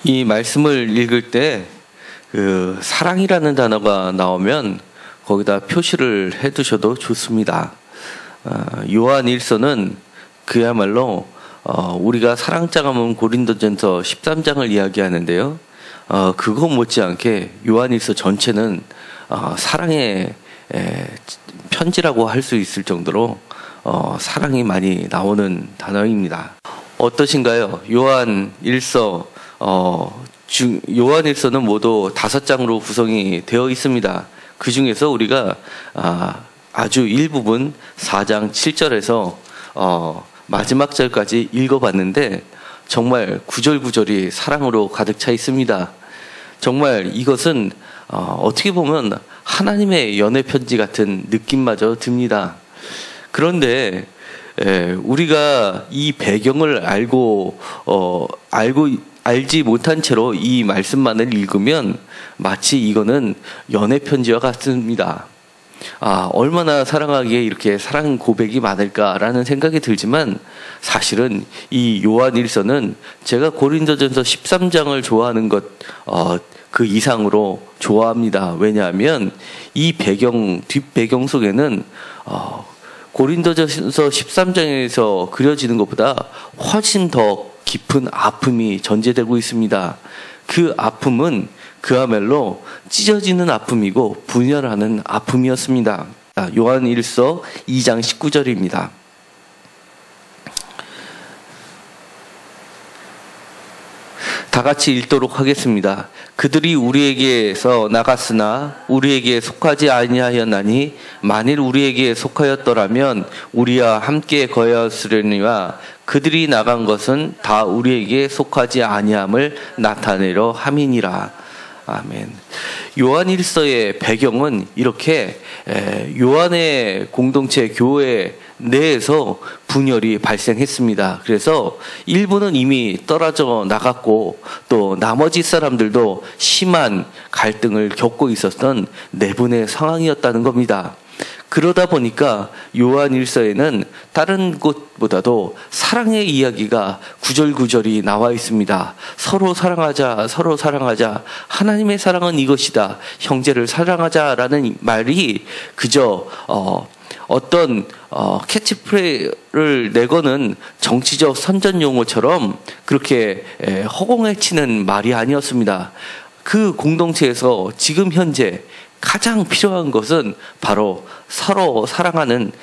이 말씀을 읽을 때 그 사랑이라는 단어가 나오면 거기다 표시를 해두셔도 좋습니다. 요한 1서는 그야말로 우리가 사랑장하면 고린도전서 13장을 이야기하는데요. 그거 못지않게 요한 1서 전체는 사랑의 편지라고 할 수 있을 정도로 사랑이 많이 나오는 단어입니다. 어떠신가요? 요한 1서 요한 1서는 모두 5장으로 구성이 되어 있습니다. 그 중에서 우리가 아주 일부분 4장 7절에서 마지막 절까지 읽어봤는데 정말 구절구절이 사랑으로 가득 차 있습니다. 정말 이것은 어떻게 보면 하나님의 연애 편지 같은 느낌마저 듭니다. 그런데 우리가 이 배경을 알지 못한 채로 이 말씀만을 읽으면 마치 이거는 연애 편지와 같습니다. 얼마나 사랑하기에 이렇게 사랑 고백이 많을까라는 생각이 들지만 사실은 이 요한 1서는 제가 고린도전서 13장을 좋아하는 것 그 이상으로 좋아합니다. 왜냐하면 이 뒷배경 속에는 고린도전서 13장에서 그려지는 것보다 훨씬 더 깊은 아픔이 전제되고 있습니다. 그 아픔은 그야말로 찢어지는 아픔이고 분열하는 아픔이었습니다. 요한 1서 2장 19절입니다. 다 같이 읽도록 하겠습니다. 그들이 우리에게서 나갔으나 우리에게 속하지 아니하였나니 만일 우리에게 속하였더라면 우리와 함께 거하였으려니와 그들이 나간 것은 다 우리에게 속하지 아니함을 나타내려 함이니라. 아멘. 요한 1서의 배경은 이렇게 요한의 공동체 교회 내에서 분열이 발생했습니다. 그래서 일부는 이미 떨어져 나갔고 또 나머지 사람들도 심한 갈등을 겪고 있었던 내분의 상황이었다는 겁니다. 그러다 보니까 요한 1서에는 다른 곳보다도 사랑의 이야기가 구절구절이 나와 있습니다. 서로 사랑하자, 서로 사랑하자. 하나님의 사랑은 이것이다. 형제를 사랑하자라는 말이 그저 어떤 캐치프레이를 내거는 정치적 선전 용어처럼 그렇게 허공에 치는 말이 아니었습니다. 그 공동체에서 지금 현재 가장 필요한 것은 바로 서로 사랑하는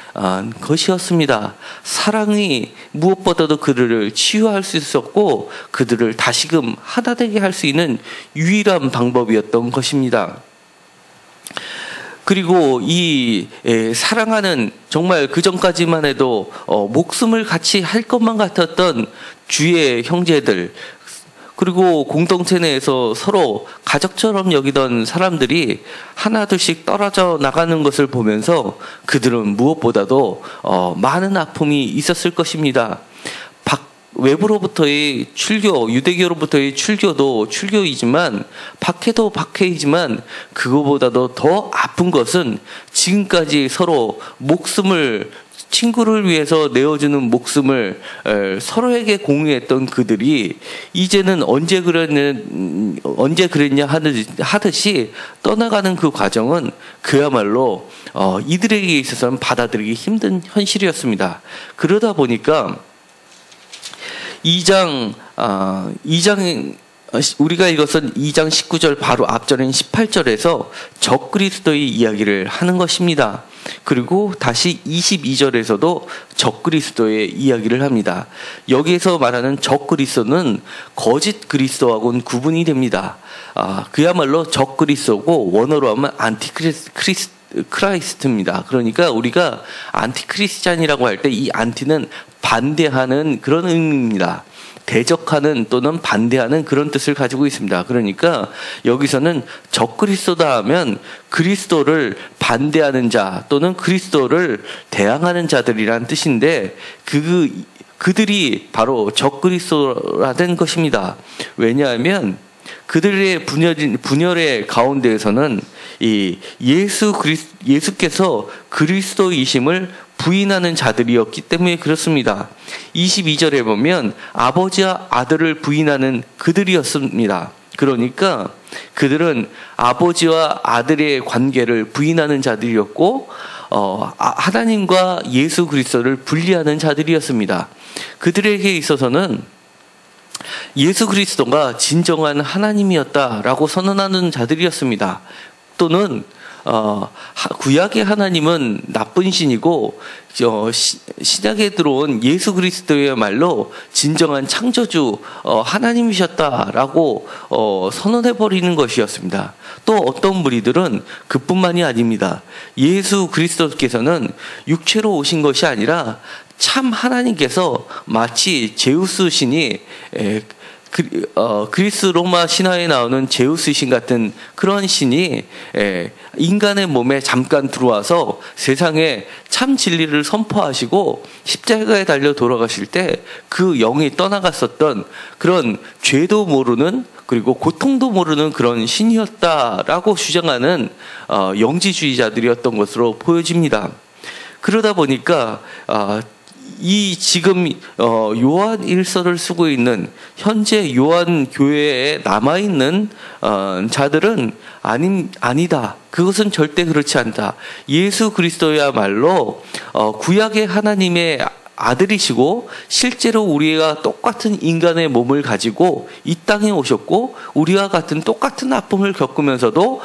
것이었습니다. 사랑이 무엇보다도 그들을 치유할 수 있었고 그들을 다시금 하나 되게 할 수 있는 유일한 방법이었던 것입니다. 그리고 이 사랑하는 정말 그전까지만 해도 목숨을 같이 할 것만 같았던 주의 형제들 그리고 공동체 내에서 서로 가족처럼 여기던 사람들이 하나둘씩 떨어져 나가는 것을 보면서 그들은 무엇보다도 많은 아픔이 있었을 것입니다. 외부로부터의 출교, 유대교로부터의 출교도 출교이지만 박해도 박해이지만 그거보다도 더 아픈 것은 지금까지 서로 친구를 위해서 내어주는 목숨을 서로에게 공유했던 그들이 이제는 언제 그랬냐 하듯이 떠나가는 그 과정은 그야말로 이들에게 있어서는 받아들이기 힘든 현실이었습니다. 그러다 보니까 2장 우리가 이것은 2장 19절 바로 앞절인 18절에서 적그리스도의 이야기를 하는 것입니다. 그리고 다시 22절에서도 적그리스도의 이야기를 합니다. 여기에서 말하는 적그리스도는 거짓 그리스도하고는 구분이 됩니다. 그야말로 적그리스도고 원어로 하면 안티크라이스트입니다. 그러니까 우리가 안티크리스찬이라고 할 때 이 안티는 반대하는 그런 의미입니다. 대적하는 또는 반대하는 그런 뜻을 가지고 있습니다. 그러니까 여기서는 적그리스도다 하면 그리스도를 반대하는 자 또는 그리스도를 대항하는 자들이란 뜻인데 그들이 바로 적그리스도라는 것입니다. 왜냐하면 그들의 분열의 가운데에서는 이 예수께서 그리스도이심을 부인하는 자들이었기 때문에 그렇습니다. 22절에 보면 아버지와 아들을 부인하는 그들이었습니다. 그러니까 그들은 아버지와 아들의 관계를 부인하는 자들이었고 하나님과 예수 그리스도를 분리하는 자들이었습니다. 그들에게 있어서는 예수 그리스도가 진정한 하나님이었다라고 선언하는 자들이었습니다. 또는 구약의 하나님은 나쁜 신이고 신약에 들어온 예수 그리스도야말로 진정한 창조주 하나님이셨다라고 선언해버리는 것이었습니다. 또 어떤 무리들은 그뿐만이 아닙니다. 예수 그리스도께서는 육체로 오신 것이 아니라 참 하나님께서 마치 제우스 신이 그리스 로마 신화에 나오는 제우스 신 같은 그런 신이 인간의 몸에 잠깐 들어와서 세상에 참 진리를 선포하시고 십자가에 달려 돌아가실 때 그 영이 떠나갔었던 그런 죄도 모르는 그리고 고통도 모르는 그런 신이었다라고 주장하는 영지주의자들이었던 것으로 보여집니다. 그러다 보니까 이 지금 요한 일서를 쓰고 있는 현재 요한 교회에 남아있는 자들은 아니다. 그것은 절대 그렇지 않다. 예수 그리스도야말로 구약의 하나님의 아들이시고 실제로 우리가 똑같은 인간의 몸을 가지고 이 땅에 오셨고 우리와 같은 똑같은 아픔을 겪으면서도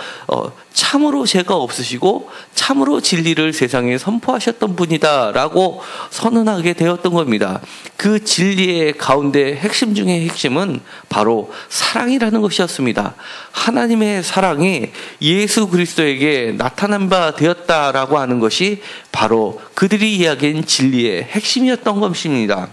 참으로 죄가 없으시고 참으로 진리를 세상에 선포하셨던 분이다라고 선언하게 되었던 겁니다. 그 진리의 가운데 핵심 중의 핵심은 바로 사랑이라는 것이었습니다. 하나님의 사랑이 예수 그리스도에게 나타난 바 되었다라고 하는 것이 바로 그들이 이야기한 진리의 핵심이었던 것입니다.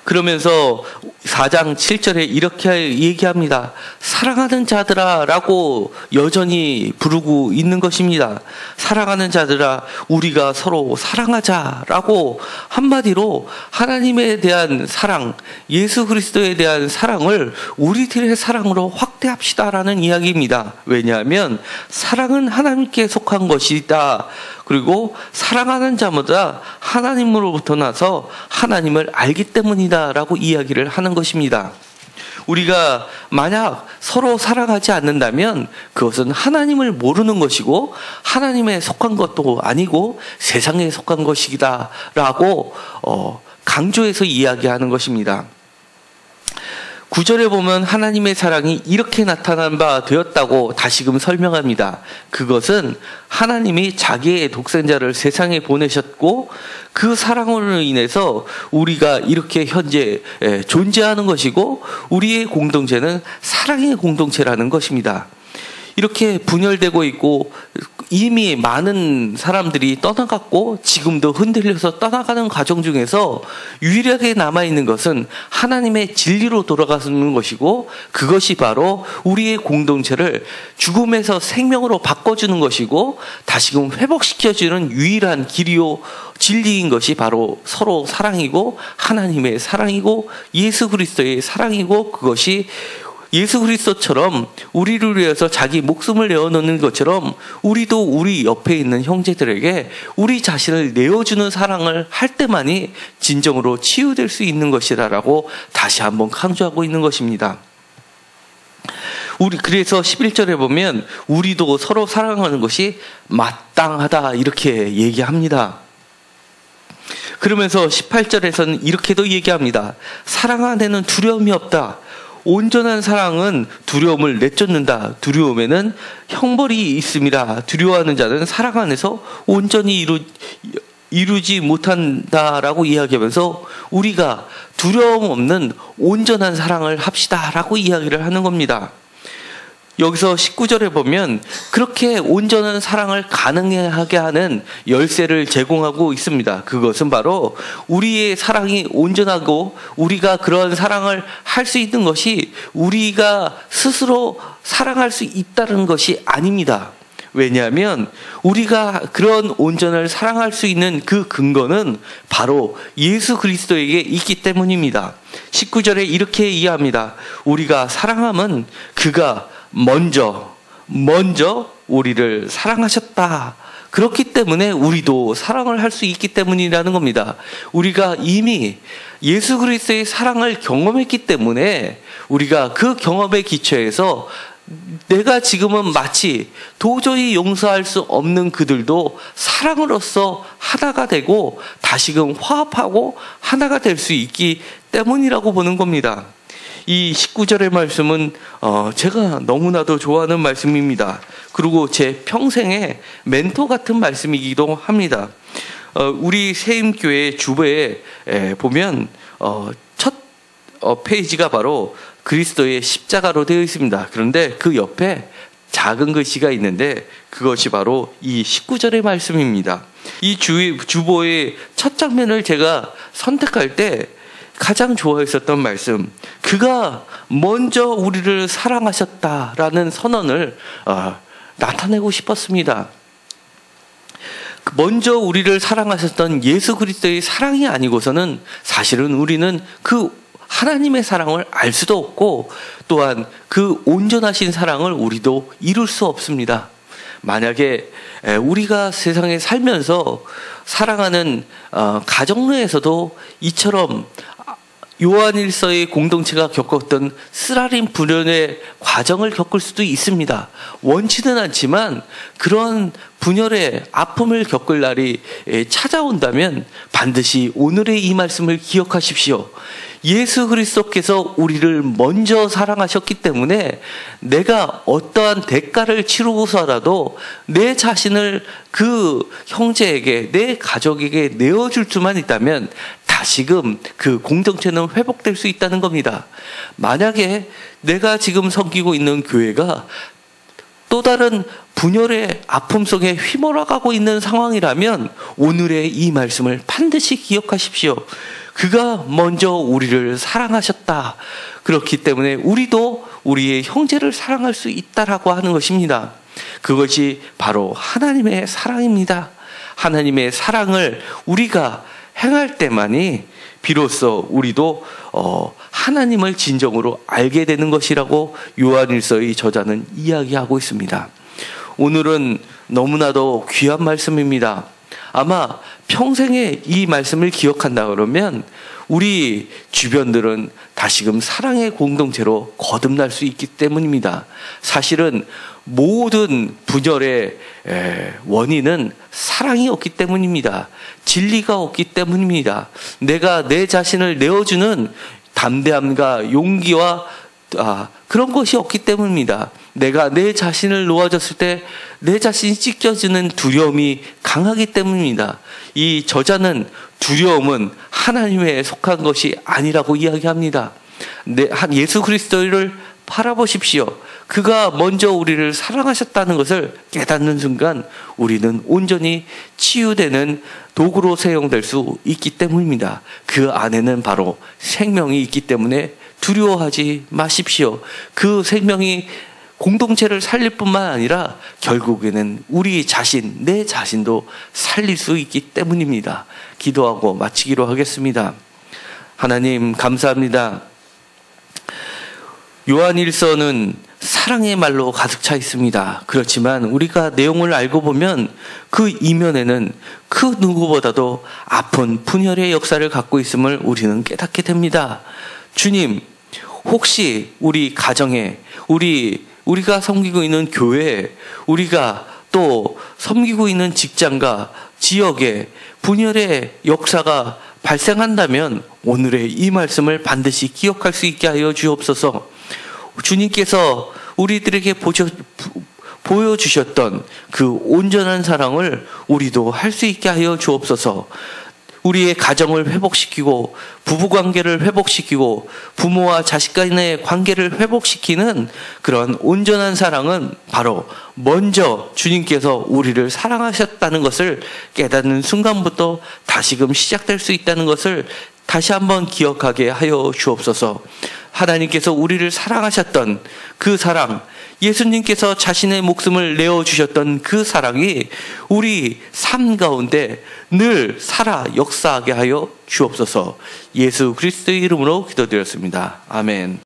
그러면서 4장 7절에 이렇게 얘기합니다. 사랑하는 자들아 라고 여전히 부르고 있는 것입니다. 사랑하는 자들아 우리가 서로 사랑하자 라고 한마디로 하나님에 대한 사랑, 예수 그리스도에 대한 사랑을 우리들의 사랑으로 확대합시다 라는 이야기입니다. 왜냐하면 사랑은 하나님께 속한 것이다. 그리고 사랑하는 자마다 하나님으로부터 나서 하나님을 알기 때문이다 라고 이야기를 하는 것입니다. 우리가 만약 서로 사랑하지 않는다면 그것은 하나님을 모르는 것이고 하나님에 속한 것도 아니고 세상에 속한 것이다 라고 강조해서 이야기하는 것입니다. 9절에 보면 하나님의 사랑이 이렇게 나타난 바 되었다고 다시금 설명합니다. 그것은 하나님이 자기의 독생자를 세상에 보내셨고 그 사랑으로 인해서 우리가 이렇게 현재 존재하는 것이고 우리의 공동체는 사랑의 공동체라는 것입니다. 이렇게 분열되고 있고 이미 많은 사람들이 떠나갔고 지금도 흔들려서 떠나가는 과정 중에서 유일하게 남아있는 것은 하나님의 진리로 돌아가는 것이고 그것이 바로 우리의 공동체를 죽음에서 생명으로 바꿔주는 것이고 다시금 회복시켜주는 유일한 길이요 진리인 것이 바로 서로 사랑이고 하나님의 사랑이고 예수 그리스도의 사랑이고 그것이 예수 그리스도처럼 우리를 위해서 자기 목숨을 내어놓는 것처럼 우리도 우리 옆에 있는 형제들에게 우리 자신을 내어주는 사랑을 할 때만이 진정으로 치유될 수 있는 것이라고 다시 한번 강조하고 있는 것입니다. 그래서 11절에 보면 우리도 서로 사랑하는 것이 마땅하다 이렇게 얘기합니다. 그러면서 18절에서는 이렇게도 얘기합니다. 사랑 안에는 두려움이 없다. 온전한 사랑은 두려움을 내쫓는다. 두려움에는 형벌이 있음이라. 두려워하는 자는 사랑 안에서 온전히 이루지 못한다라고 이야기하면서 우리가 두려움 없는 온전한 사랑을 합시다라고 이야기를 하는 겁니다. 여기서 19절에 보면 그렇게 온전한 사랑을 가능하게 하는 열쇠를 제공하고 있습니다. 그것은 바로 우리의 사랑이 온전하고 우리가 그런 사랑을 할 수 있는 것이 우리가 스스로 사랑할 수 있다는 것이 아닙니다. 왜냐하면 우리가 그런 온전을 사랑할 수 있는 그 근거는 바로 예수 그리스도에게 있기 때문입니다. 19절에 이렇게 이해합니다. 우리가 사랑함은 그가 먼저 우리를 사랑하셨다. 그렇기 때문에 우리도 사랑을 할 수 있기 때문이라는 겁니다. 우리가 이미 예수 그리스도의 사랑을 경험했기 때문에 우리가 그 경험에 기초해서 내가 지금은 마치 도저히 용서할 수 없는 그들도 사랑으로서 하나가 되고 다시금 화합하고 하나가 될 수 있기 때문이라고 보는 겁니다. 이 19절의 말씀은 제가 너무나도 좋아하는 말씀입니다. 그리고 제 평생의 멘토 같은 말씀이기도 합니다. 우리 세임교회 주보에 보면 첫 페이지가 바로 그리스도의 십자가로 되어 있습니다. 그런데 그 옆에 작은 글씨가 있는데 그것이 바로 이 19절의 말씀입니다. 이 주보의 첫 장면을 제가 선택할 때 가장 좋아했었던 말씀, 그가 먼저 우리를 사랑하셨다라는 선언을 나타내고 싶었습니다. 먼저 우리를 사랑하셨던 예수 그리스도의 사랑이 아니고서는 사실은 우리는 그 하나님의 사랑을 알 수도 없고 또한 그 온전하신 사랑을 우리도 이룰 수 없습니다. 만약에 우리가 세상에 살면서 사랑하는 가정 내에서도 이처럼 요한일서의 공동체가 겪었던 쓰라린 분열의 과정을 겪을 수도 있습니다. 원치는 않지만 그런 분열의 아픔을 겪을 날이 찾아온다면 반드시 오늘의 이 말씀을 기억하십시오. 예수 그리스도께서 우리를 먼저 사랑하셨기 때문에 내가 어떠한 대가를 치르고서라도 내 자신을 그 형제에게, 내 가족에게 내어줄 수만 있다면 다시금 그 공동체는 회복될 수 있다는 겁니다. 만약에 내가 지금 섬기고 있는 교회가 또 다른 분열의 아픔 속에 휘몰아가고 있는 상황이라면 오늘의 이 말씀을 반드시 기억하십시오. 그가 먼저 우리를 사랑하셨다. 그렇기 때문에 우리도 우리의 형제를 사랑할 수 있다라고 하는 것입니다. 그것이 바로 하나님의 사랑입니다. 하나님의 사랑을 우리가 행할 때만이 비로소 우리도 하나님을 진정으로 알게 되는 것이라고 요한일서의 저자는 이야기하고 있습니다. 오늘은 너무나도 귀한 말씀입니다. 아마 평생에 이 말씀을 기억한다 그러면 우리 주변들은 다시금 사랑의 공동체로 거듭날 수 있기 때문입니다. 사실은 모든 분열의 원인은 사랑이 없기 때문입니다. 진리가 없기 때문입니다. 내가 내 자신을 내어주는 담대함과 용기와 그런 것이 없기 때문입니다. 내가 내 자신을 놓아줬을 때 내 자신이 찢겨지는 두려움이 강하기 때문입니다. 이 저자는 두려움은 하나님에 속한 것이 아니라고 이야기합니다. 예수 그리스도를 바라보십시오. 그가 먼저 우리를 사랑하셨다는 것을 깨닫는 순간 우리는 온전히 치유되는 도구로 사용될 수 있기 때문입니다. 그 안에는 바로 생명이 있기 때문에 두려워하지 마십시오. 그 생명이 공동체를 살릴 뿐만 아니라 결국에는 우리 자신, 내 자신도 살릴 수 있기 때문입니다. 기도하고 마치기로 하겠습니다. 하나님 감사합니다. 요한일서는 사랑의 말로 가득 차 있습니다. 그렇지만 우리가 내용을 알고 보면 그 이면에는 그 누구보다도 아픈 분열의 역사를 갖고 있음을 우리는 깨닫게 됩니다. 주님, 혹시 우리 가정에, 우리가 섬기고 있는 교회에, 우리가 또 섬기고 있는 직장과 지역에 분열의 역사가 발생한다면 오늘의 이 말씀을 반드시 기억할 수 있게 하여 주옵소서. 주님께서 우리들에게 보여주셨던 그 온전한 사랑을 우리도 할 수 있게 하여 주옵소서. 우리의 가정을 회복시키고 부부관계를 회복시키고 부모와 자식 간의 관계를 회복시키는 그런 온전한 사랑은 바로 먼저 주님께서 우리를 사랑하셨다는 것을 깨닫는 순간부터 다시금 시작될 수 있다는 것을 다시 한번 기억하게 하여 주옵소서. 하나님께서 우리를 사랑하셨던 그 사랑, 예수님께서 자신의 목숨을 내어주셨던 그 사랑이 우리 삶 가운데 늘 살아 역사하게 하여 주옵소서. 예수 그리스도의 이름으로 기도드렸습니다. 아멘.